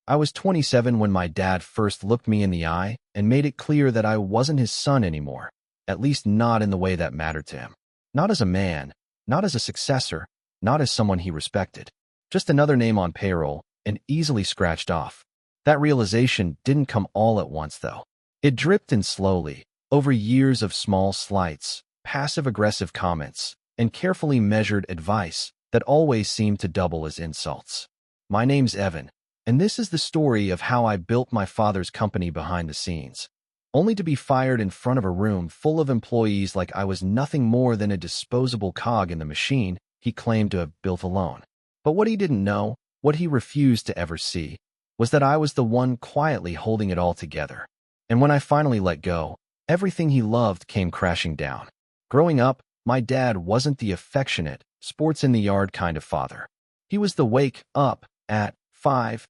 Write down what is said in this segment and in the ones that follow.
I was 27 when my dad first looked me in the eye and made it clear that I wasn't his son anymore, at least not in the way that mattered to him. Not as a man, not as a successor, not as someone he respected. Just another name on payroll and easily scratched off. That realization didn't come all at once, though. It dripped in slowly, over years of small slights, passive-aggressive comments, and carefully measured advice that always seemed to double as insults. My name's Evan, and this is the story of how I built my father's company behind the scenes, only to be fired in front of a room full of employees like I was nothing more than a disposable cog in the machine he claimed to have built alone. But what he didn't know, what he refused to ever see, was that I was the one quietly holding it all together. And when I finally let go, everything he loved came crashing down. Growing up, my dad wasn't the affectionate, sports-in-the-yard kind of father. He was the wake up at 5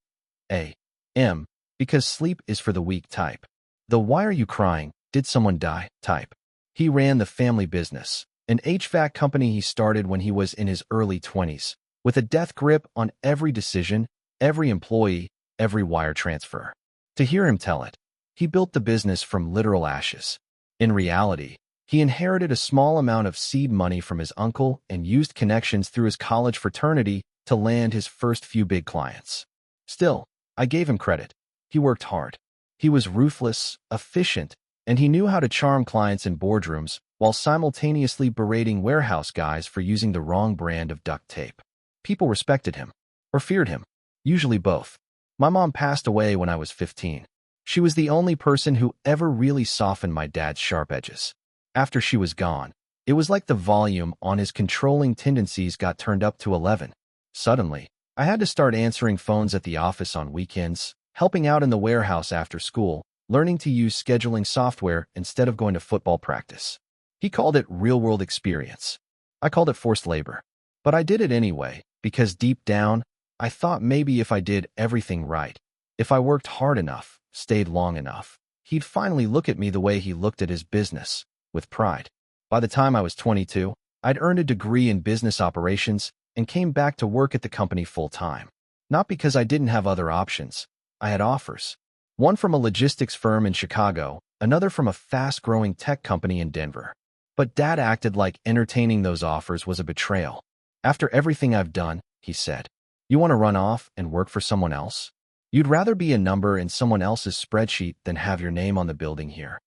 a.m. because sleep is for the weak type. The why are you crying, did someone die type. He ran the family business, an HVAC company he started when he was in his early 20s, with a death grip on every decision, every employee, every wire transfer. To hear him tell it, he built the business from literal ashes. In reality, he inherited a small amount of seed money from his uncle and used connections through his college fraternity to land his first few big clients. Still, I gave him credit. He worked hard. He was ruthless, efficient, and he knew how to charm clients in boardrooms while simultaneously berating warehouse guys for using the wrong brand of duct tape. People respected him, or feared him, usually both. My mom passed away when I was 15. She was the only person who ever really softened my dad's sharp edges. After she was gone, it was like the volume on his controlling tendencies got turned up to 11. Suddenly, I had to start answering phones at the office on weekends, helping out in the warehouse after school, learning to use scheduling software instead of going to football practice. He called it real-world experience. I called it forced labor. But I did it anyway, because deep down, I thought maybe if I did everything right, if I worked hard enough, stayed long enough, he'd finally look at me the way he looked at his business, with pride. By the time I was 22, I'd earned a degree in business operations and came back to work at the company full-time. Not because I didn't have other options. I had offers. One from a logistics firm in Chicago, another from a fast-growing tech company in Denver. But Dad acted like entertaining those offers was a betrayal. After everything I've done, he said, you want to run off and work for someone else? You'd rather be a number in someone else's spreadsheet than have your name on the building here.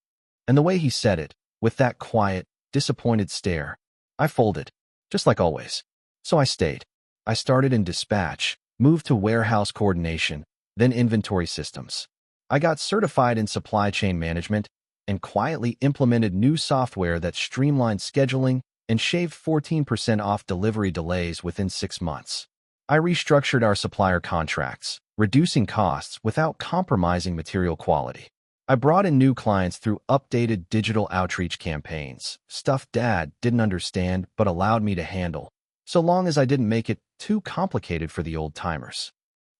And the way he said it, with that quiet, disappointed stare, I folded, just like always. So I stayed. I started in dispatch, moved to warehouse coordination, then inventory systems. I got certified in supply chain management and quietly implemented new software that streamlined scheduling and shaved 14% off delivery delays within 6 months. I restructured our supplier contracts, reducing costs without compromising material quality. I brought in new clients through updated digital outreach campaigns, stuff Dad didn't understand but allowed me to handle, so long as I didn't make it too complicated for the old-timers.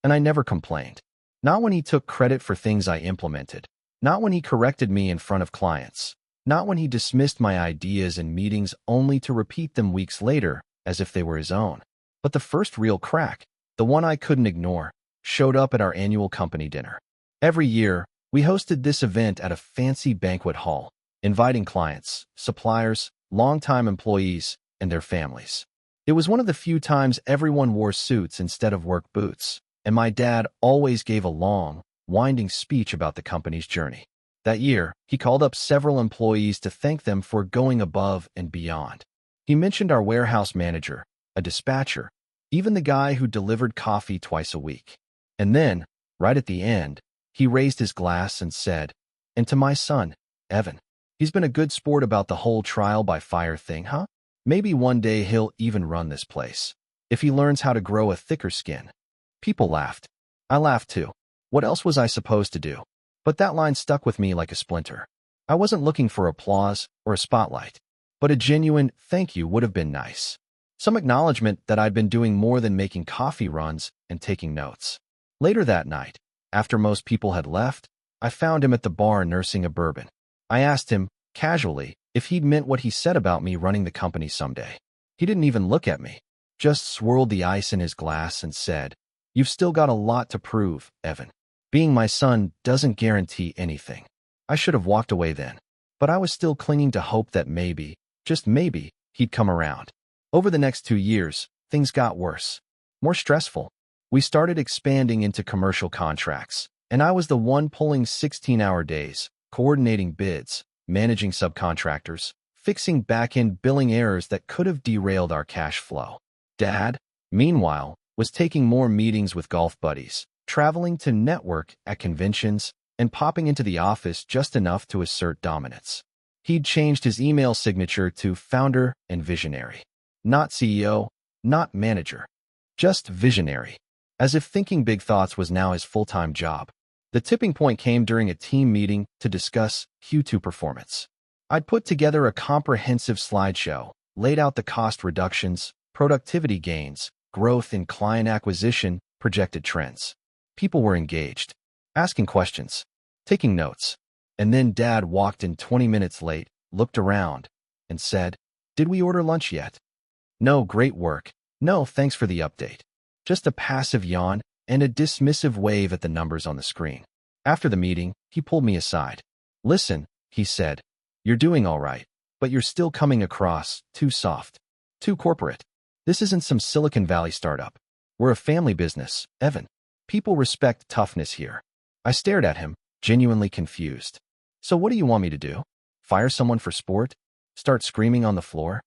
And I never complained. Not when he took credit for things I implemented. Not when he corrected me in front of clients. Not when he dismissed my ideas in meetings only to repeat them weeks later as if they were his own. But the first real crack, the one I couldn't ignore, showed up at our annual company dinner. Every year, we hosted this event at a fancy banquet hall, inviting clients, suppliers, longtime employees, and their families. It was one of the few times everyone wore suits instead of work boots, and my dad always gave a long, winding speech about the company's journey. That year, he called up several employees to thank them for going above and beyond. He mentioned our warehouse manager, a dispatcher, even the guy who delivered coffee twice a week. And then, right at the end, he raised his glass and said, and to my son, Evan, he's been a good sport about the whole trial by fire thing, huh? Maybe one day he'll even run this place, if he learns how to grow a thicker skin. People laughed. I laughed too. What else was I supposed to do? But that line stuck with me like a splinter. I wasn't looking for applause or a spotlight, but a genuine thank you would have been nice. Some acknowledgement that I'd been doing more than making coffee runs and taking notes. Later that night, after most people had left, I found him at the bar nursing a bourbon. I asked him, casually, if he'd meant what he said about me running the company someday. He didn't even look at me, just swirled the ice in his glass and said, You've still got a lot to prove, Evan. Being my son doesn't guarantee anything. I should have walked away then. But I was still clinging to hope that maybe, just maybe, he'd come around. Over the next 2 years, things got worse. More stressful. We started expanding into commercial contracts, and I was the one pulling 16-hour days, coordinating bids, managing subcontractors, fixing back-end billing errors that could have derailed our cash flow. Dad, meanwhile, was taking more meetings with golf buddies, traveling to network at conventions, and popping into the office just enough to assert dominance. He'd changed his email signature to founder and visionary. Not CEO, not manager. Just visionary. As if thinking big thoughts was now his full-time job. The tipping point came during a team meeting to discuss Q2 performance. I'd put together a comprehensive slideshow, laid out the cost reductions, productivity gains, growth in client acquisition, projected trends. People were engaged, asking questions, taking notes. And then Dad walked in 20 minutes late, looked around, and said, "Did we order lunch yet?" "No, great work. No, thanks for the update." Just a passive yawn and a dismissive wave at the numbers on the screen. After the meeting, he pulled me aside. "Listen," he said, "you're doing all right, but you're still coming across too soft, too corporate. This isn't some Silicon Valley startup. We're a family business, Evan. People respect toughness here." I stared at him, genuinely confused. "So what do you want me to do? Fire someone for sport? Start screaming on the floor?"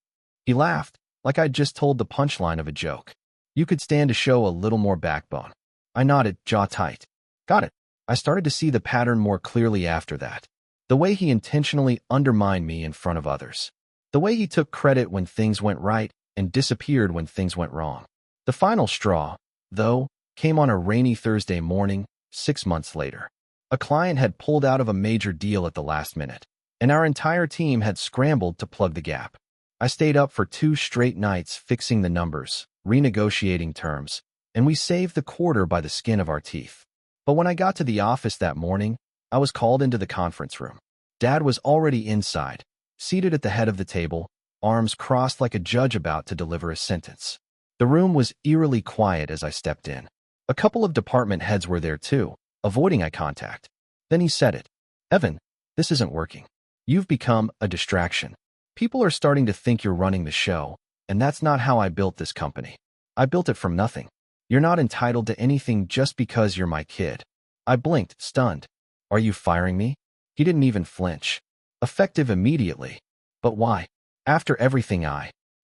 He laughed, like I'd just told the punchline of a joke. "You could stand to show a little more backbone." I nodded, jaw tight. Got it. I started to see the pattern more clearly after that. The way he intentionally undermined me in front of others. The way he took credit when things went right and disappeared when things went wrong. The final straw, though, came on a rainy Thursday morning, 6 months later. A client had pulled out of a major deal at the last minute, and our entire team had scrambled to plug the gap. I stayed up for 2 straight nights fixing the numbers, renegotiating terms, and we saved the quarter by the skin of our teeth. But when I got to the office that morning, I was called into the conference room. Dad was already inside, seated at the head of the table, arms crossed like a judge about to deliver a sentence. The room was eerily quiet as I stepped in. A couple of department heads were there too, avoiding eye contact. Then he said it. "Evan, this isn't working. You've become a distraction. People are starting to think you're running the show, and that's not how I built this company. I built it from nothing. You're not entitled to anything just because you're my kid." I blinked, stunned. "Are you firing me?" He didn't even flinch. Effective immediately. But why? After everything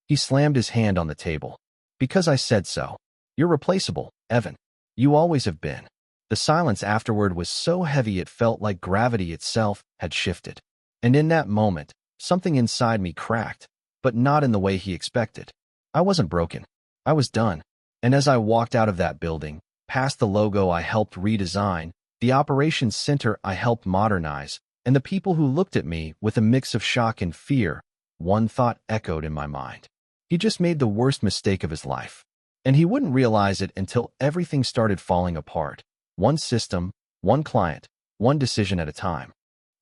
He slammed his hand on the table. "Because I said so. You're replaceable, Evan. You always have been." The silence afterward was so heavy it felt like gravity itself had shifted. And in that moment, something inside me cracked, but not in the way he expected. I wasn't broken. I was done. And as I walked out of that building, past the logo I helped redesign, the operations center I helped modernize, and the people who looked at me with a mix of shock and fear, one thought echoed in my mind. He just made the worst mistake of his life. And he wouldn't realize it until everything started falling apart. One system, one client, one decision at a time.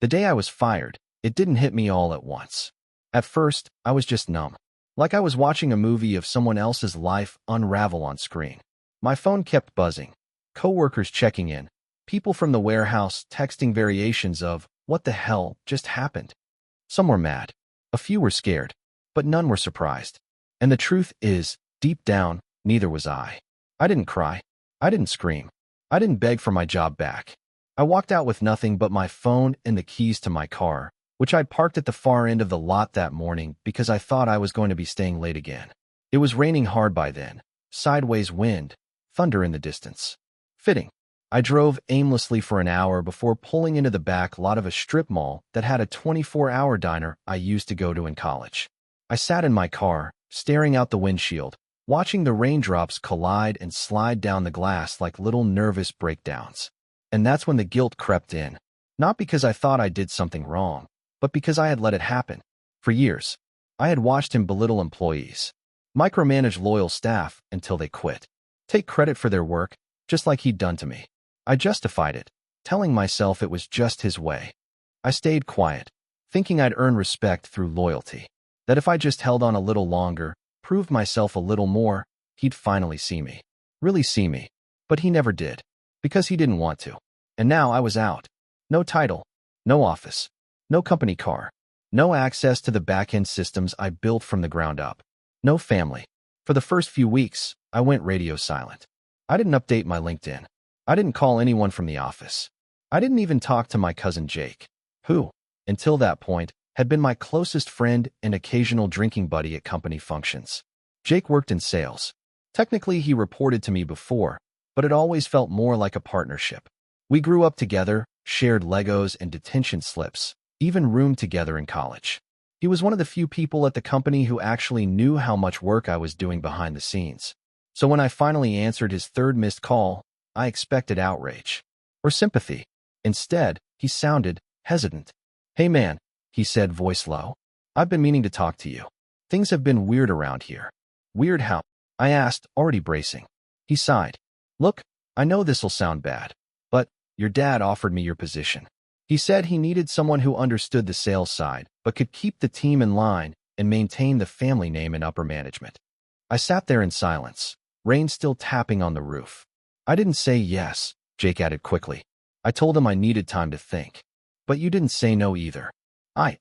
The day I was fired, it didn't hit me all at once. At first, I was just numb. Like I was watching a movie of someone else's life unravel on screen. My phone kept buzzing. Coworkers checking in. People from the warehouse texting variations of, "What the hell just happened?" Some were mad. A few were scared. But none were surprised. And the truth is, deep down, neither was I. I didn't cry. I didn't scream. I didn't beg for my job back. I walked out with nothing but my phone and the keys to my car, which I'd parked at the far end of the lot that morning because I thought I was going to be staying late again. It was raining hard by then, sideways wind, thunder in the distance. Fitting. I drove aimlessly for an hour before pulling into the back lot of a strip mall that had a 24-hour diner I used to go to in college. I sat in my car, staring out the windshield, watching the raindrops collide and slide down the glass like little nervous breakdowns. And that's when the guilt crept in. Not because I thought I did something wrong, but because I had let it happen. For years, I had watched him belittle employees, micromanage loyal staff until they quit, take credit for their work, just like he'd done to me. I justified it, telling myself it was just his way. I stayed quiet, thinking I'd earn respect through loyalty, that if I just held on a little longer, proved myself a little more, he'd finally see me. Really see me. But he never did, because he didn't want to. And now I was out. No title, no office, no company car, no access to the back-end systems I built from the ground up, no family. For the first few weeks, I went radio silent. I didn't update my LinkedIn. I didn't call anyone from the office. I didn't even talk to my cousin Jake, who, until that point, had been my closest friend and occasional drinking buddy at company functions. Jake worked in sales. Technically, he reported to me before, but it always felt more like a partnership. We grew up together, shared Legos and detention slips, even roomed together in college. He was one of the few people at the company who actually knew how much work I was doing behind the scenes. So when I finally answered his third missed call, I expected outrage or sympathy. Instead, he sounded hesitant. "Hey man," he said, voice low. "I've been meaning to talk to you. Things have been weird around here." "Weird how?" I asked, already bracing. He sighed. "Look, I know this'll sound bad, but your dad offered me your position. He said he needed someone who understood the sales side, but could keep the team in line and maintain the family name in upper management." I sat there in silence, rain still tapping on the roof. "I didn't say yes," Jake added quickly. "I told him I needed time to think. But you didn't say no either."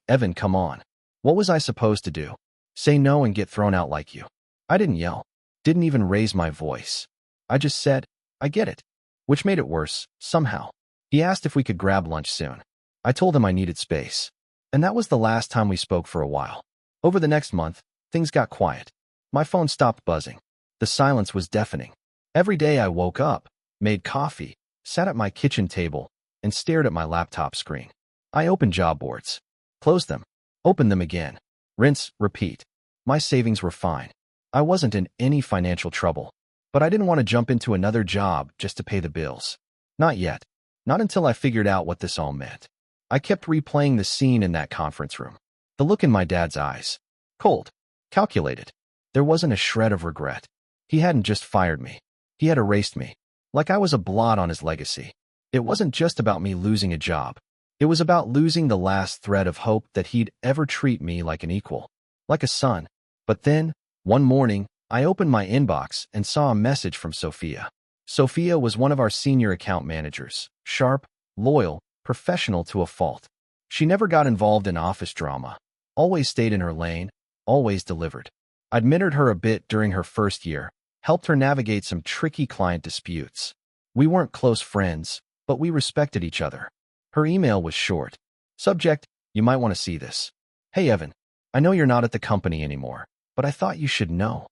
Evan, come on. What was I supposed to do? Say no and get thrown out like you?" I didn't yell, didn't even raise my voice. I just said, "I get it," which made it worse, somehow. He asked if we could grab lunch soon. I told him I needed space. And that was the last time we spoke for a while. Over the next month, things got quiet. My phone stopped buzzing. The silence was deafening. Every day I woke up, made coffee, sat at my kitchen table, and stared at my laptop screen. I opened job boards, closed them, opened them again. Rinse, repeat. My savings were fine. I wasn't in any financial trouble, but I didn't want to jump into another job just to pay the bills. Not yet. Not until I figured out what this all meant. I kept replaying the scene in that conference room. The look in my dad's eyes. Cold. Calculated. There wasn't a shred of regret. He hadn't just fired me. He had erased me. Like I was a blot on his legacy. It wasn't just about me losing a job. It was about losing the last thread of hope that he'd ever treat me like an equal. Like a son. But then, one morning, I opened my inbox and saw a message from Sophia. Sophia was one of our senior account managers. Sharp, loyal, professional to a fault. She never got involved in office drama. Always stayed in her lane. Always delivered. I'd mentored her a bit during her first year. Helped her navigate some tricky client disputes. We weren't close friends, but we respected each other. Her email was short. Subject, "You might want to see this. Hey Evan, I know you're not at the company anymore, but I thought you should know.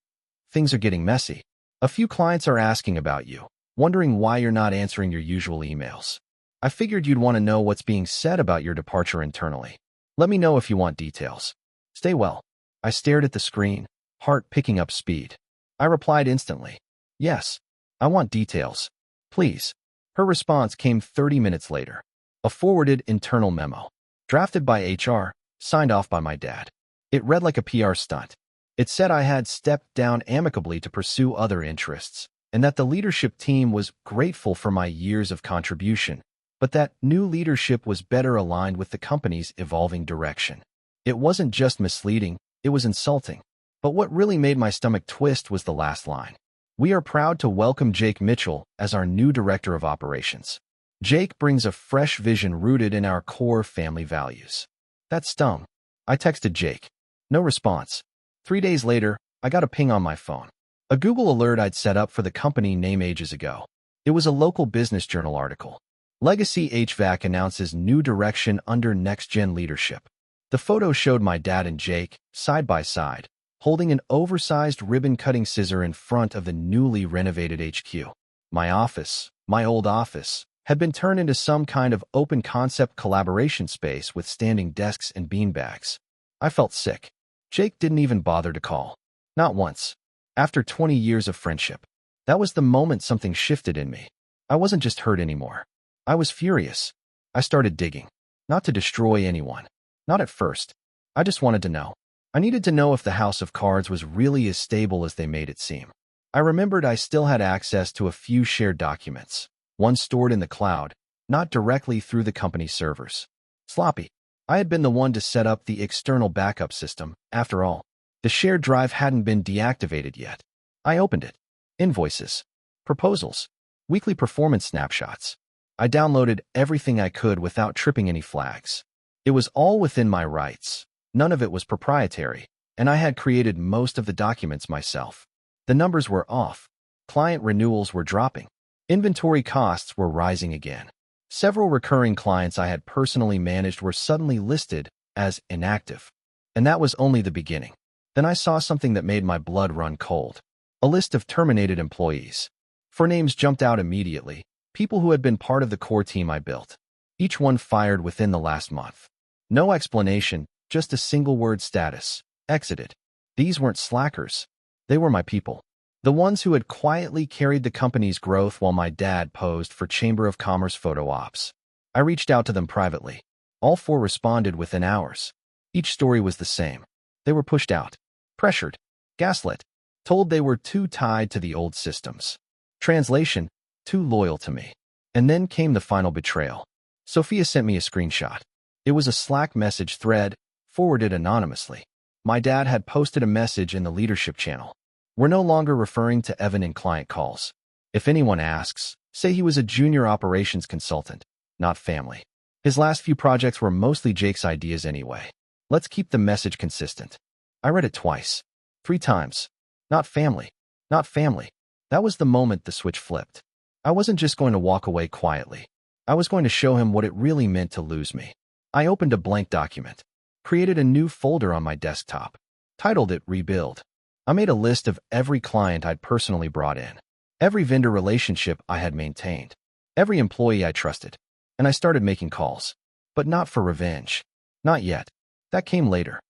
Things are getting messy. A few clients are asking about you, wondering why you're not answering your usual emails. I figured you'd want to know what's being said about your departure internally. Let me know if you want details. Stay well." I stared at the screen, heart picking up speed. I replied instantly. "Yes, I want details. Please." Her response came 30 minutes later. A forwarded internal memo. Drafted by HR, signed off by my dad. It read like a PR stunt. It said I had stepped down amicably to pursue other interests, and that the leadership team was grateful for my years of contribution, but that new leadership was better aligned with the company's evolving direction. It wasn't just misleading, it was insulting. But what really made my stomach twist was the last line. "We are proud to welcome Jake Mitchell as our new Director of Operations. Jake brings a fresh vision rooted in our core family values." That stung. I texted Jake. No response. 3 days later, I got a ping on my phone. A Google alert I'd set up for the company name ages ago. It was a local business journal article. Legacy HVAC announces new direction under next-gen leadership. The photo showed my dad and Jake, side by side, holding an oversized ribbon-cutting scissor in front of the newly renovated HQ. My office, my old office, had been turned into some kind of open-concept collaboration space with standing desks and beanbags. I felt sick. Jake didn't even bother to call. Not once. After 20 years of friendship. That was the moment something shifted in me. I wasn't just hurt anymore. I was furious. I started digging. Not to destroy anyone. Not at first. I just wanted to know. I needed to know if the house of cards was really as stable as they made it seem. I remembered I still had access to a few shared documents, one stored in the cloud, not directly through the company's servers. Sloppy. I had been the one to set up the external backup system, after all. The shared drive hadn't been deactivated yet. I opened it. Invoices. Proposals. weekly performance snapshots. I downloaded everything I could without tripping any flags. It was all within my rights. None of it was proprietary, and I had created most of the documents myself. The numbers were off. Client renewals were dropping. Inventory costs were rising again. Several recurring clients I had personally managed were suddenly listed as inactive. And that was only the beginning. Then I saw something that made my blood run cold. A list of terminated employees. 4 names jumped out immediately, people who had been part of the core team I built. Each one fired within the last month. No explanation, just a single-word status. Exited. These weren't slackers. They were my people. The ones who had quietly carried the company's growth while my dad posed for Chamber of Commerce photo ops. I reached out to them privately. All 4 responded within hours. Each story was the same. They were pushed out, pressured, gaslit, told they were too tied to the old systems. Translation, too loyal to me. And then came the final betrayal. Sophia sent me a screenshot. It was a Slack message thread, forwarded anonymously. My dad had posted a message in the leadership channel. We're no longer referring to Evan in client calls. If anyone asks, say he was a junior operations consultant, not family. His last few projects were mostly Jake's ideas anyway. Let's keep the message consistent. I read it twice. 3 times. Not family. Not family. That was the moment the switch flipped. I wasn't just going to walk away quietly. I was going to show him what it really meant to lose me. I opened a blank document, created a new folder on my desktop, titled it Rebuild. I made a list of every client I'd personally brought in, every vendor relationship I had maintained, every employee I trusted, and I started making calls. But not for revenge. Not yet. That came later.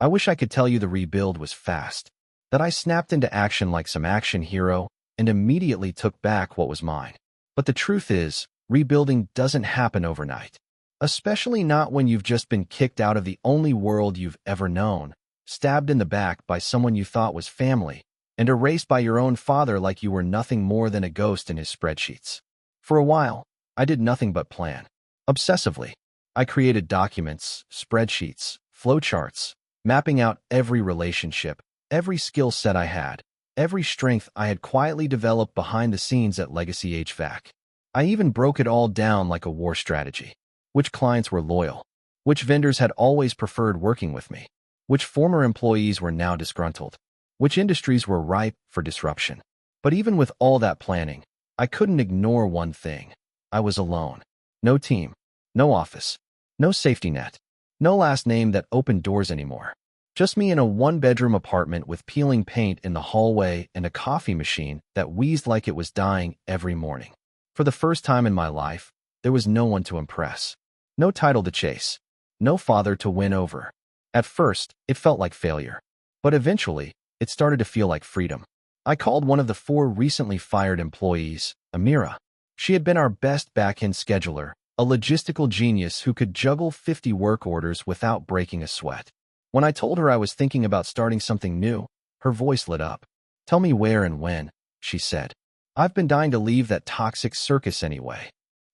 I wish I could tell you the rebuild was fast, that I snapped into action like some action hero and immediately took back what was mine. But the truth is, rebuilding doesn't happen overnight. Especially not when you've just been kicked out of the only world you've ever known, stabbed in the back by someone you thought was family, and erased by your own father like you were nothing more than a ghost in his spreadsheets. For a while, I did nothing but plan. Obsessively. I created documents, spreadsheets, flowcharts, mapping out every relationship, every skill set I had, every strength I had quietly developed behind the scenes at Legacy HVAC. I even broke it all down like a war strategy. Which clients were loyal? Which vendors had always preferred working with me? Which former employees were now disgruntled? Which industries were ripe for disruption? But even with all that planning, I couldn't ignore one thing. I was alone. No team. No office. No safety net. No last name that opened doors anymore. Just me in a 1-bedroom apartment with peeling paint in the hallway and a coffee machine that wheezed like it was dying every morning. For the first time in my life, there was no one to impress. No title to chase. No father to win over. At first, it felt like failure. But eventually, it started to feel like freedom. I called one of the 4 recently fired employees, Amira. She had been our best back-end scheduler, a logistical genius who could juggle 50 work orders without breaking a sweat. When I told her I was thinking about starting something new, her voice lit up. Tell me where and when, she said. I've been dying to leave that toxic circus anyway.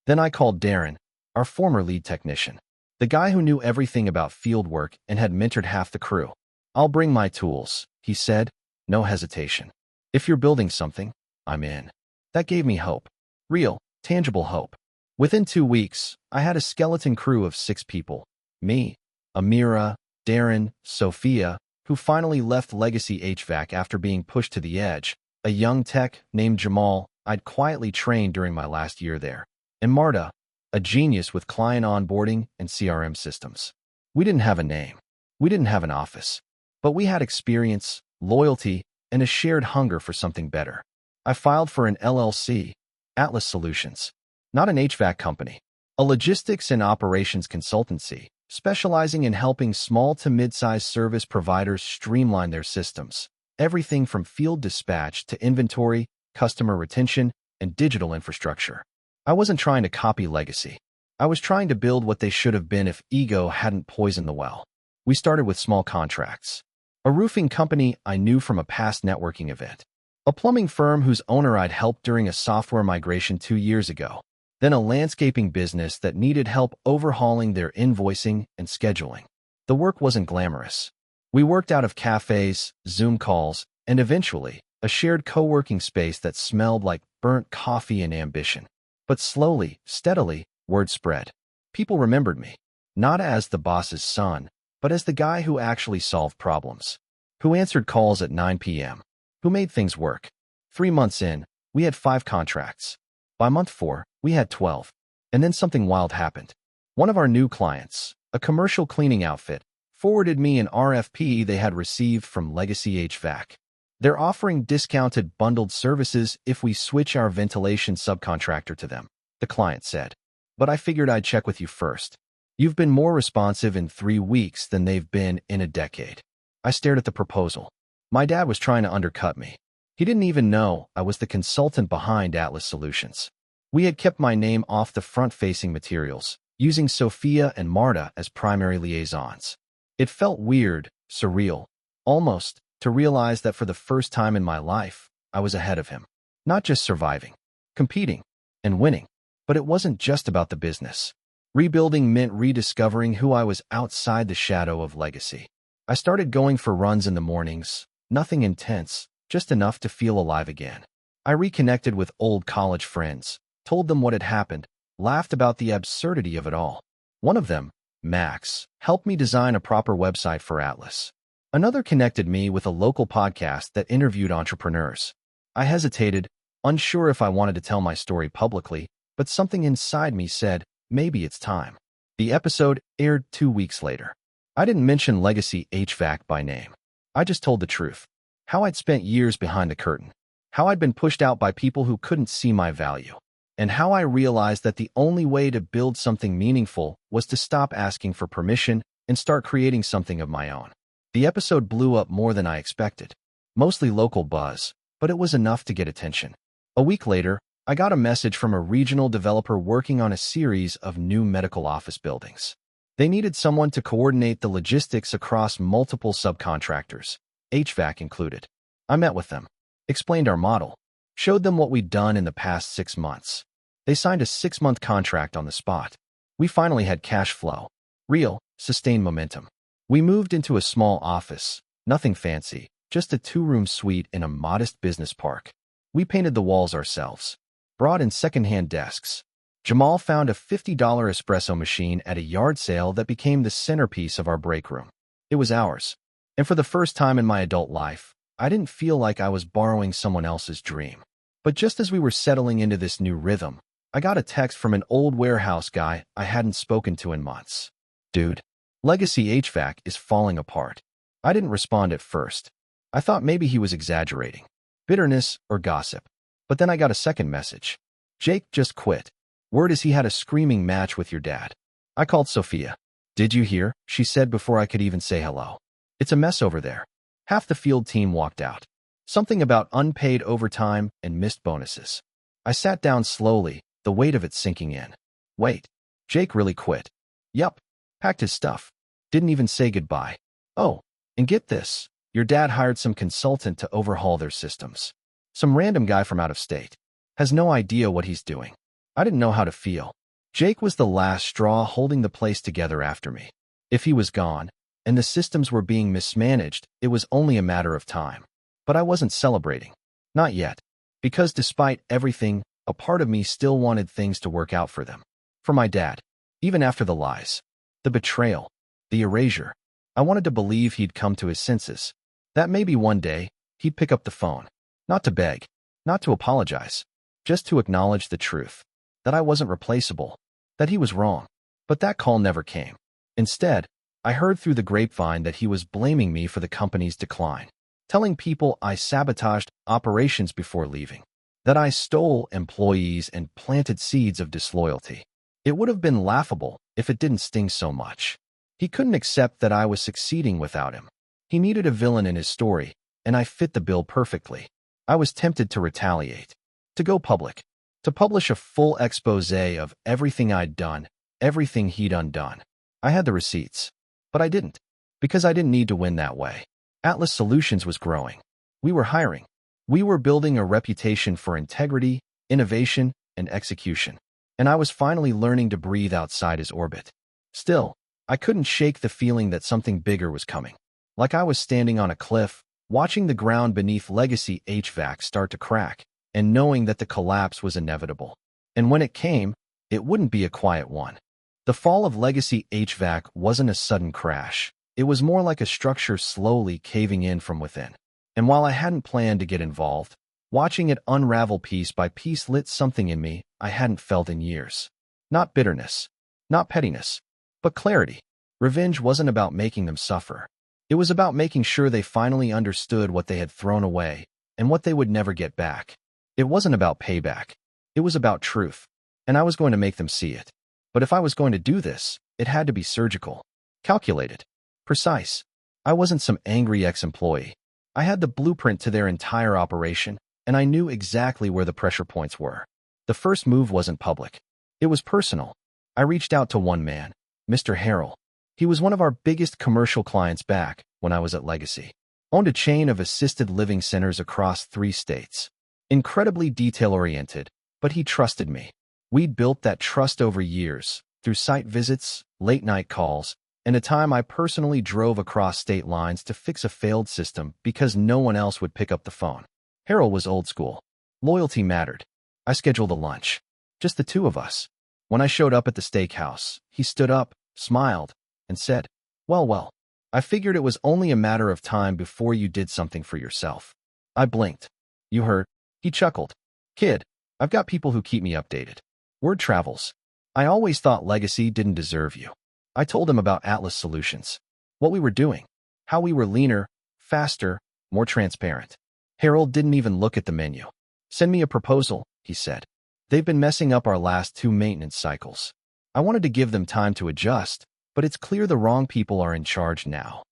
Then I called Darren, our former lead technician, the guy who knew everything about field work and had mentored half the crew. I'll bring my tools, he said, no hesitation. If you're building something, I'm in. That gave me hope. Real, tangible hope. Within 2 weeks, I had a skeleton crew of 6 people. Me, Amira, Darren, Sophia, who finally left Legacy HVAC after being pushed to the edge, a young tech named Jamal I'd quietly trained during my last year there, and Marta, a genius with client onboarding and CRM systems. We didn't have a name. We didn't have an office. But we had experience, loyalty, and a shared hunger for something better. I filed for an LLC, Atlas Solutions, not an HVAC company, a logistics and operations consultancy, specializing in helping small to mid-sized service providers streamline their systems, everything from field dispatch to inventory, customer retention, and digital infrastructure. I wasn't trying to copy Legacy. I was trying to build what they should have been if ego hadn't poisoned the well. We started with small contracts. A roofing company I knew from a past networking event. A plumbing firm whose owner I'd helped during a software migration 2 years ago. Then a landscaping business that needed help overhauling their invoicing and scheduling. The work wasn't glamorous. We worked out of cafes, Zoom calls, and eventually, a shared co-working space that smelled like burnt coffee and ambition. But slowly, steadily, word spread. People remembered me, not as the boss's son, but as the guy who actually solved problems, who answered calls at 9 p.m., who made things work. 3 months in, we had 5 contracts. By month 4, we had 12. And then something wild happened. One of our new clients, a commercial cleaning outfit, forwarded me an RFP they had received from Legacy HVAC. They're offering discounted bundled services if we switch our ventilation subcontractor to them, the client said. But I figured I'd check with you first. You've been more responsive in 3 weeks than they've been in a decade. I stared at the proposal. My dad was trying to undercut me. He didn't even know I was the consultant behind Atlas Solutions. We had kept my name off the front-facing materials, using Sophia and Marta as primary liaisons. It felt weird, surreal, almost, to realize that for the first time in my life, I was ahead of him. Not just surviving, competing, and winning. But it wasn't just about the business. Rebuilding meant rediscovering who I was outside the shadow of Legacy. I started going for runs in the mornings, nothing intense, just enough to feel alive again. I reconnected with old college friends, told them what had happened, laughed about the absurdity of it all. One of them, Max, helped me design a proper website for Atlas. Another connected me with a local podcast that interviewed entrepreneurs. I hesitated, unsure if I wanted to tell my story publicly, but something inside me said, maybe it's time. The episode aired 2 weeks later. I didn't mention Legacy HVAC by name. I just told the truth. How I'd spent years behind the curtain. How I'd been pushed out by people who couldn't see my value. And how I realized that the only way to build something meaningful was to stop asking for permission and start creating something of my own. The episode blew up more than I expected. Mostly local buzz, but it was enough to get attention. A week later, I got a message from a regional developer working on a series of new medical office buildings. They needed someone to coordinate the logistics across multiple subcontractors, HVAC included. I met with them, explained our model, showed them what we'd done in the past 6 months. They signed a 6-month contract on the spot. We finally had cash flow. Real, sustained momentum. We moved into a small office, nothing fancy, just a 2-room suite in a modest business park. We painted the walls ourselves. Brought in second-hand desks. Jamal found a $50 espresso machine at a yard sale that became the centerpiece of our break room. It was ours. And for the first time in my adult life, I didn't feel like I was borrowing someone else's dream. But just as we were settling into this new rhythm, I got a text from an old warehouse guy I hadn't spoken to in months. Dude, Legacy HVAC is falling apart. I didn't respond at first. I thought maybe he was exaggerating. Bitterness or gossip. But then I got a second message. Jake just quit. Word is he had a screaming match with your dad. I called Sophia. Did you hear? She said before I could even say hello. It's a mess over there. Half the field team walked out. Something about unpaid overtime and missed bonuses. I sat down slowly, the weight of it sinking in. Wait. Jake really quit. Yup. Packed his stuff. Didn't even say goodbye. Oh, and get this. Your dad hired some consultant to overhaul their systems. Some random guy from out of state. Has no idea what he's doing. I didn't know how to feel. Jake was the last straw holding the place together after me. If he was gone, and the systems were being mismanaged, it was only a matter of time. But I wasn't celebrating. Not yet. Because despite everything, a part of me still wanted things to work out for them. For my dad. Even after the lies. The betrayal. The erasure. I wanted to believe he'd come to his senses. That maybe one day, he'd pick up the phone. Not to beg. Not to apologize. Just to acknowledge the truth. That I wasn't replaceable. That he was wrong. But that call never came. Instead, I heard through the grapevine that he was blaming me for the company's decline. Telling people I sabotaged operations before leaving. That I stole employees and planted seeds of disloyalty. It would have been laughable if it didn't sting so much. He couldn't accept that I was succeeding without him. He needed a villain in his story, and I fit the bill perfectly. I was tempted to retaliate. To go public. To publish a full expose of everything I'd done, everything he'd undone. I had the receipts. But I didn't. Because I didn't need to win that way. Atlas Solutions was growing. We were hiring. We were building a reputation for integrity, innovation, and execution. And I was finally learning to breathe outside his orbit. Still, I couldn't shake the feeling that something bigger was coming. Like I was standing on a cliff, watching the ground beneath legacy HVAC start to crack, and knowing that the collapse was inevitable. And when it came, it wouldn't be a quiet one. The fall of legacy HVAC wasn't a sudden crash. It was more like a structure slowly caving in from within. And while I hadn't planned to get involved, watching it unravel piece by piece lit something in me I hadn't felt in years. Not bitterness, not pettiness, but clarity. Revenge wasn't about making them suffer. It was about making sure they finally understood what they had thrown away and what they would never get back. It wasn't about payback. It was about truth. And I was going to make them see it. But if I was going to do this, it had to be surgical, calculated, precise. I wasn't some angry ex-employee. I had the blueprint to their entire operation, and I knew exactly where the pressure points were. The first move wasn't public. It was personal. I reached out to one man, Mr. Harrell. He was one of our biggest commercial clients back when I was at Legacy. Owned a chain of assisted living centers across 3 states. Incredibly detail-oriented, but he trusted me. We'd built that trust over years, through site visits, late-night calls, and a time I personally drove across state lines to fix a failed system because no one else would pick up the phone. Harold was old school. Loyalty mattered. I scheduled a lunch. Just the 2 of us. When I showed up at the steakhouse, he stood up, smiled, and said, well, I figured it was only a matter of time before you did something for yourself. I blinked. You heard? He chuckled. Kid, I've got people who keep me updated. Word travels. I always thought Legacy didn't deserve you. I told him about Atlas Solutions. What we were doing. How we were leaner, faster, more transparent. Harold didn't even look at the menu. Send me a proposal, he said. They've been messing up our last 2 maintenance cycles. I wanted to give them time to adjust, but it's clear the wrong people are in charge now.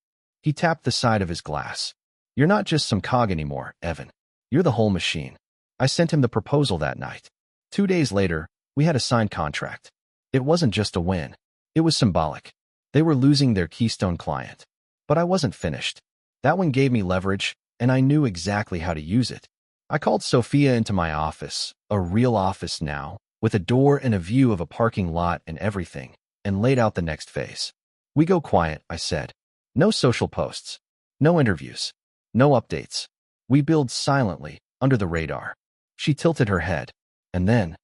He tapped the side of his glass. You're not just some cog anymore, Evan. You're the whole machine. I sent him the proposal that night. 2 days later, we had a signed contract. It wasn't just a win. It was symbolic. They were losing their keystone client. But I wasn't finished. That one gave me leverage, and I knew exactly how to use it. I called Sophia into my office, a real office now, with a door and a view of a parking lot and everything, and laid out the next phase. We go quiet, I said. No social posts. No interviews. No updates. We build silently, under the radar. She tilted her head. And then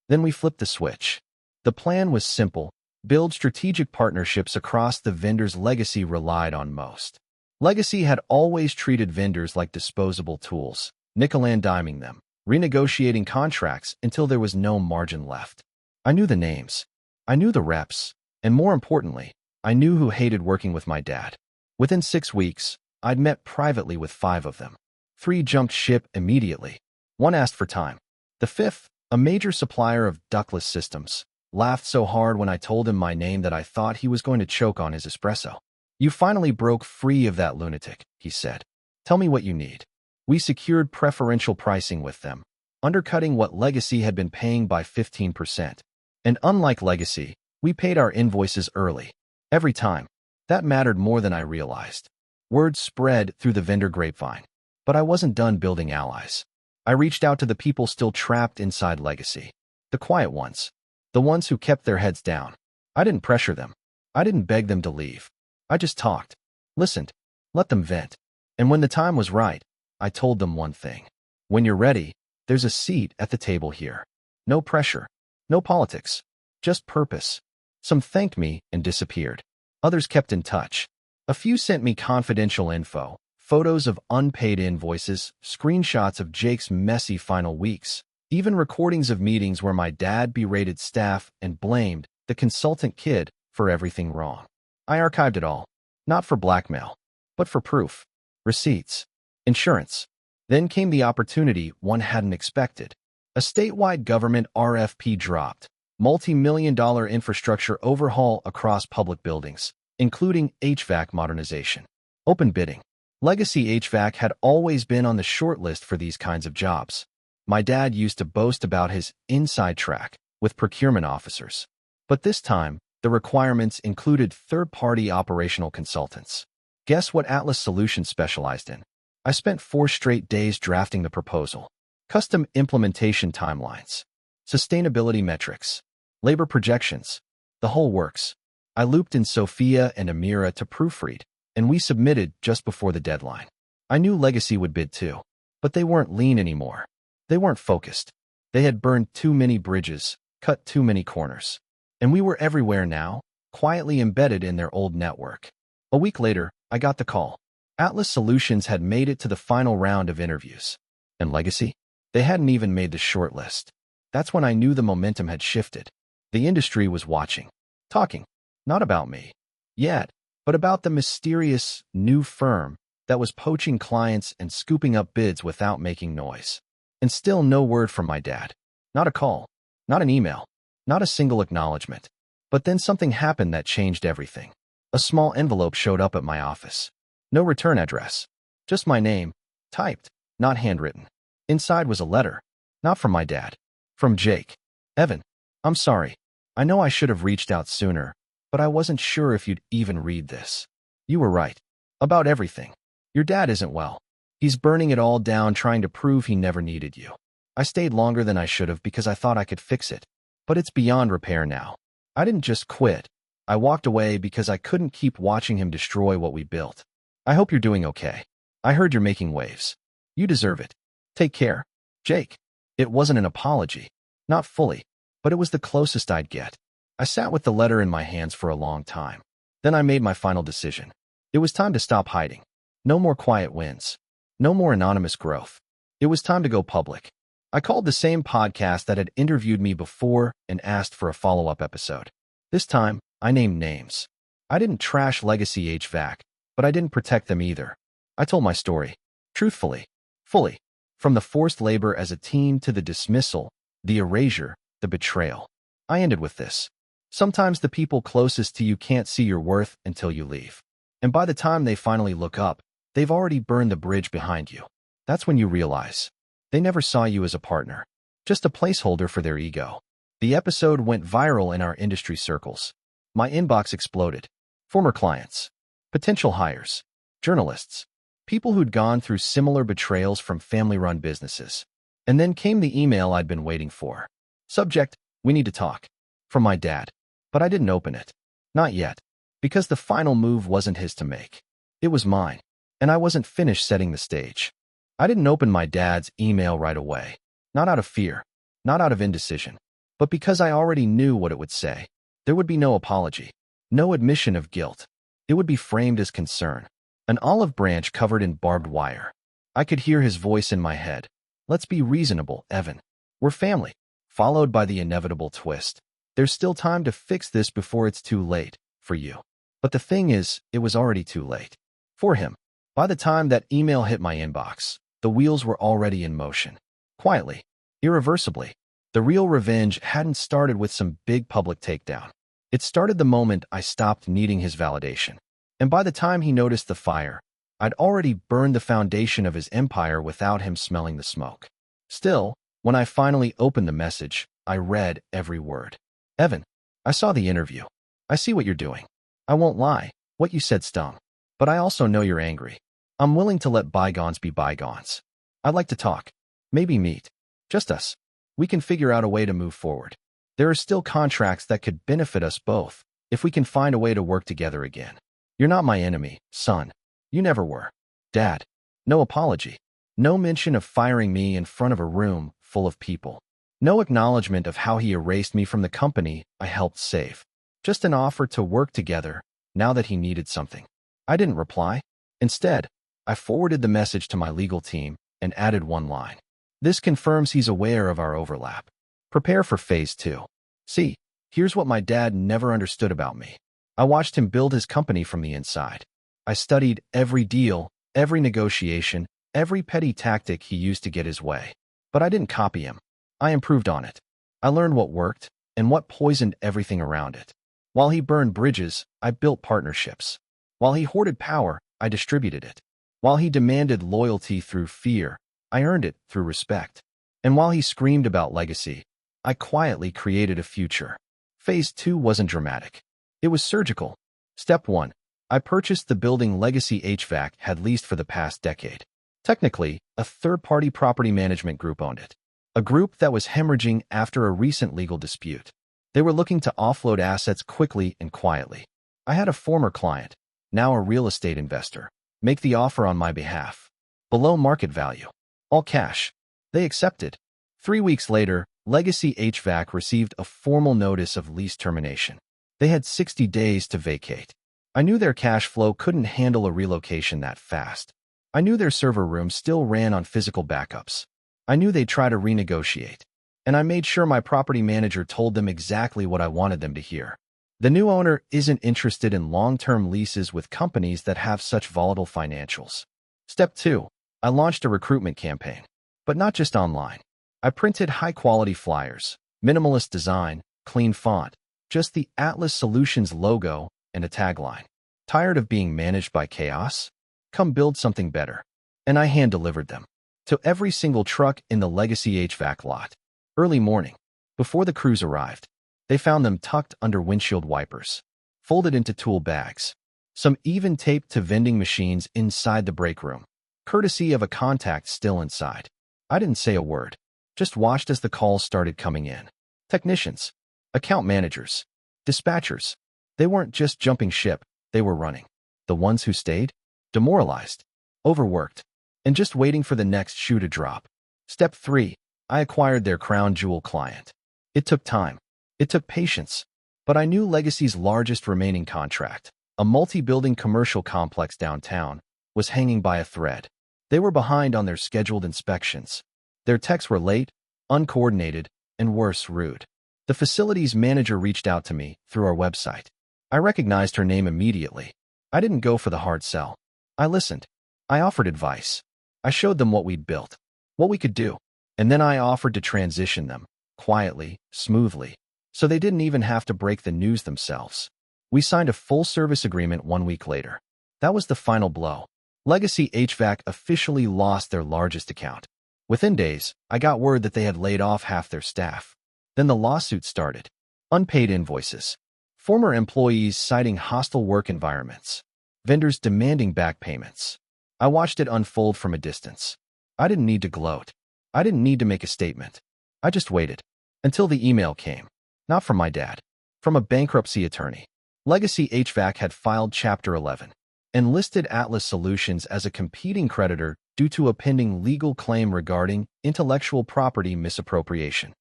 we flipped the switch. The plan was simple. Build strategic partnerships across the vendors Legacy relied on most. Legacy had always treated vendors like disposable tools, nickel-and-diming them, renegotiating contracts until there was no margin left. I knew the names. I knew the reps. And more importantly, I knew who hated working with my dad. Within 6 weeks, I'd met privately with 5 of them. 3 jumped ship immediately. 1 asked for time. The 5th, a major supplier of ductless systems, laughed so hard when I told him my name that I thought he was going to choke on his espresso. You finally broke free of that lunatic, he said. Tell me what you need. We secured preferential pricing with them, undercutting what Legacy had been paying by 15%. And unlike Legacy, we paid our invoices early. Every time. That mattered more than I realized. Word spread through the vendor grapevine. But I wasn't done building allies. I reached out to the people still trapped inside Legacy. The quiet ones. The ones who kept their heads down. I didn't pressure them. I didn't beg them to leave. I just talked. Listened. Let them vent. And when the time was right, I told them one thing. When you're ready, there's a seat at the table here. No pressure. No politics. Just purpose. Some thanked me and disappeared. Others kept in touch. A few sent me confidential info, photos of unpaid invoices, screenshots of Jake's messy final weeks, even recordings of meetings where my dad berated staff and blamed the consultant kid for everything wrong. I archived it all, not for blackmail, but for proof. Receipts. Insurance. Then came the opportunity one hadn't expected. A statewide government RFP dropped. Multi-million-dollar infrastructure overhaul across public buildings, including HVAC modernization. Open bidding. Legacy HVAC had always been on the short list for these kinds of jobs. My dad used to boast about his inside track with procurement officers. But this time, the requirements included third-party operational consultants. Guess what Atlas Solutions specialized in? I spent 4 straight days drafting the proposal. Custom implementation timelines. Sustainability metrics. Labor projections. The whole works. I looped in Sophia and Amira to proofread, and we submitted just before the deadline. I knew Legacy would bid too, but they weren't lean anymore. They weren't focused. They had burned too many bridges, cut too many corners. And we were everywhere now, quietly embedded in their old network. A week later, I got the call. Atlas Solutions had made it to the final round of interviews. And Legacy? They hadn't even made the short list. That's when I knew the momentum had shifted. The industry was watching, talking, not about me yet, but about the mysterious new firm that was poaching clients and scooping up bids without making noise. And still no word from my dad. Not a call, not an email, not a single acknowledgement. But then something happened that changed everything. A small envelope showed up at my office. No return address. Just my name, typed, not handwritten. Inside was a letter. Not from my dad. From Jake. Evan, I'm sorry. I know I should have reached out sooner, but I wasn't sure if you'd even read this. You were right. About everything. Your dad isn't well. He's burning it all down trying to prove he never needed you. I stayed longer than I should have because I thought I could fix it. But it's beyond repair now. I didn't just quit. I walked away because I couldn't keep watching him destroy what we built. I hope you're doing okay. I heard you're making waves. You deserve it. Take care. Jake. It wasn't an apology. Not fully. But it was the closest I'd get. I sat with the letter in my hands for a long time. Then I made my final decision. It was time to stop hiding. No more quiet wins. No more anonymous growth. It was time to go public. I called the same podcast that had interviewed me before and asked for a follow-up episode. This time, I named names. I didn't trash Legacy HVAC, but I didn't protect them either. I told my story. Truthfully. Fully. From the forced labor as a team to the dismissal, the erasure, the betrayal. I ended with this. Sometimes the people closest to you can't see your worth until you leave. And by the time they finally look up, they've already burned the bridge behind you. That's when you realize. They never saw you as a partner. Just a placeholder for their ego. The episode went viral in our industry circles. My inbox exploded. Former clients. Potential hires. Journalists. People who'd gone through similar betrayals from family-run businesses. And then came the email I'd been waiting for. Subject, we need to talk. From my dad. But I didn't open it. Not yet. Because the final move wasn't his to make. It was mine. And I wasn't finished setting the stage. I didn't open my dad's email right away. Not out of fear. Not out of indecision. But because I already knew what it would say. There would be no apology. No admission of guilt. It would be framed as concern. An olive branch covered in barbed wire. I could hear his voice in my head. Let's be reasonable, Evan. We're family. Followed by the inevitable twist. There's still time to fix this before it's too late, for you. But the thing is, it was already too late. For him. By the time that email hit my inbox, the wheels were already in motion. Quietly. Irreversibly. The real revenge hadn't started with some big public takedown. It started the moment I stopped needing his validation. And by the time he noticed the fire, I'd already burned the foundation of his empire without him smelling the smoke. Still, when I finally opened the message, I read every word. Evan, I saw the interview. I see what you're doing. I won't lie, what you said stung. But I also know you're angry. I'm willing to let bygones be bygones. I'd like to talk. Maybe meet. Just us. We can figure out a way to move forward. There are still contracts that could benefit us both, if we can find a way to work together again. You're not my enemy, son. You never were. Dad. No apology. No mention of firing me in front of a room full of people. No acknowledgement of how he erased me from the company I helped save. Just an offer to work together, now that he needed something. I didn't reply. Instead, I forwarded the message to my legal team and added one line. This confirms he's aware of our overlap. Prepare for phase 2. See, here's what my dad never understood about me. I watched him build his company from the inside. I studied every deal, every negotiation, every petty tactic he used to get his way. But I didn't copy him. I improved on it. I learned what worked and what poisoned everything around it. While he burned bridges, I built partnerships. While he hoarded power, I distributed it. While he demanded loyalty through fear, I earned it through respect. And while he screamed about legacy, I quietly created a future. Phase 2 wasn't dramatic. It was surgical. Step 1. I purchased the building Legacy HVAC had leased for the past decade. Technically, a third-party property management group owned it. A group that was hemorrhaging after a recent legal dispute. They were looking to offload assets quickly and quietly. I had a former client, now a real estate investor, make the offer on my behalf. below market value. All cash. They accepted. 3 weeks later, Legacy HVAC received a formal notice of lease termination. They had 60 days to vacate. I knew their cash flow couldn't handle a relocation that fast. I knew their server room still ran on physical backups. I knew they'd try to renegotiate. And I made sure my property manager told them exactly what I wanted them to hear. The new owner isn't interested in long-term leases with companies that have such volatile financials. Step 2. I launched a recruitment campaign. But not just online. I printed high-quality flyers, minimalist design, clean font, just the Atlas Solutions logo and a tagline. Tired of being managed by chaos? Come build something better. And I hand-delivered them to every single truck in the Legacy HVAC lot. Early morning, before the crews arrived, they found them tucked under windshield wipers, folded into tool bags, some even taped to vending machines inside the break room, courtesy of a contact still inside. I didn't say a word, just watched as the calls started coming in. Technicians, account managers, dispatchers. They weren't just jumping ship, they were running. The ones who stayed? Demoralized, overworked, and just waiting for the next shoe to drop. Step 3. I acquired their crown jewel client. It took time. It took patience. But I knew Legacy's largest remaining contract, a multi-building commercial complex downtown, was hanging by a thread. They were behind on their scheduled inspections. Their techs were late, uncoordinated, and worse, rude. The facilities manager reached out to me through our website. I recognized her name immediately. I didn't go for the hard sell. I listened. I offered advice. I showed them what we'd built, what we could do. And then I offered to transition them, quietly, smoothly, so they didn't even have to break the news themselves. We signed a full-service agreement 1 week later. That was the final blow. Legacy HVAC officially lost their largest account. Within days, I got word that they had laid off half their staff. Then the lawsuit started. Unpaid invoices. Former employees citing hostile work environments. Vendors demanding back payments. I watched it unfold from a distance. I didn't need to gloat. I didn't need to make a statement. I just waited. Until the email came. Not from my dad. From a bankruptcy attorney. Legacy HVAC had filed Chapter 11 and listed Atlas Solutions as a competing creditor due to a pending legal claim regarding intellectual property misappropriation.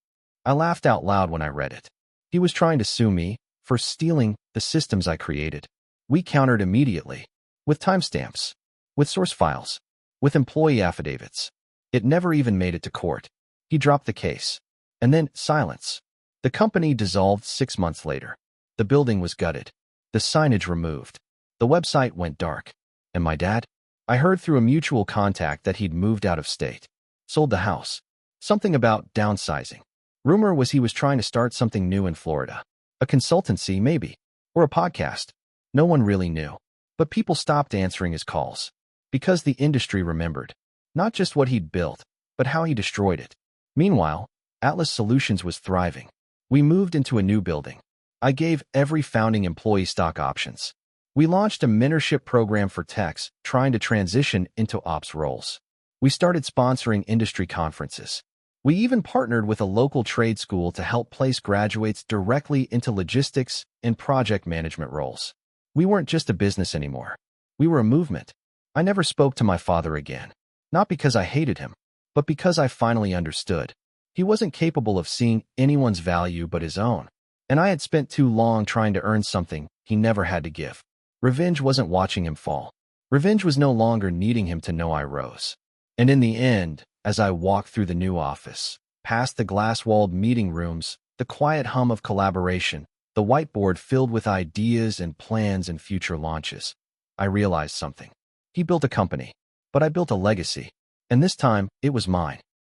I laughed out loud when I read it. He was trying to sue me for stealing the systems I created. We countered immediately. With timestamps. With source files. With employee affidavits. It never even made it to court. He dropped the case. And then, silence. The company dissolved 6 months later. The building was gutted. The signage removed. The website went dark. And my dad? I heard through a mutual contact that he'd moved out of state. Sold the house. Something about downsizing. Rumor was he was trying to start something new in Florida. A consultancy, maybe. Or a podcast. No one really knew. But people stopped answering his calls. Because the industry remembered. Not just what he'd built, but how he destroyed it. Meanwhile, Atlas Solutions was thriving. We moved into a new building. I gave every founding employee stock options. We launched a mentorship program for techs trying to transition into ops roles. We started sponsoring industry conferences. We even partnered with a local trade school to help place graduates directly into logistics and project management roles. We weren't just a business anymore. We were a movement. I never spoke to my father again. Not because I hated him, but because I finally understood. He wasn't capable of seeing anyone's value but his own. And I had spent too long trying to earn something he never had to give. Revenge wasn't watching him fall. Revenge was no longer needing him to know I rose. And in the end, as I walked through the new office, past the glass-walled meeting rooms, the quiet hum of collaboration, the whiteboard filled with ideas and plans and future launches, I realized something. He built a company, but I built a legacy. And this time, it was mine.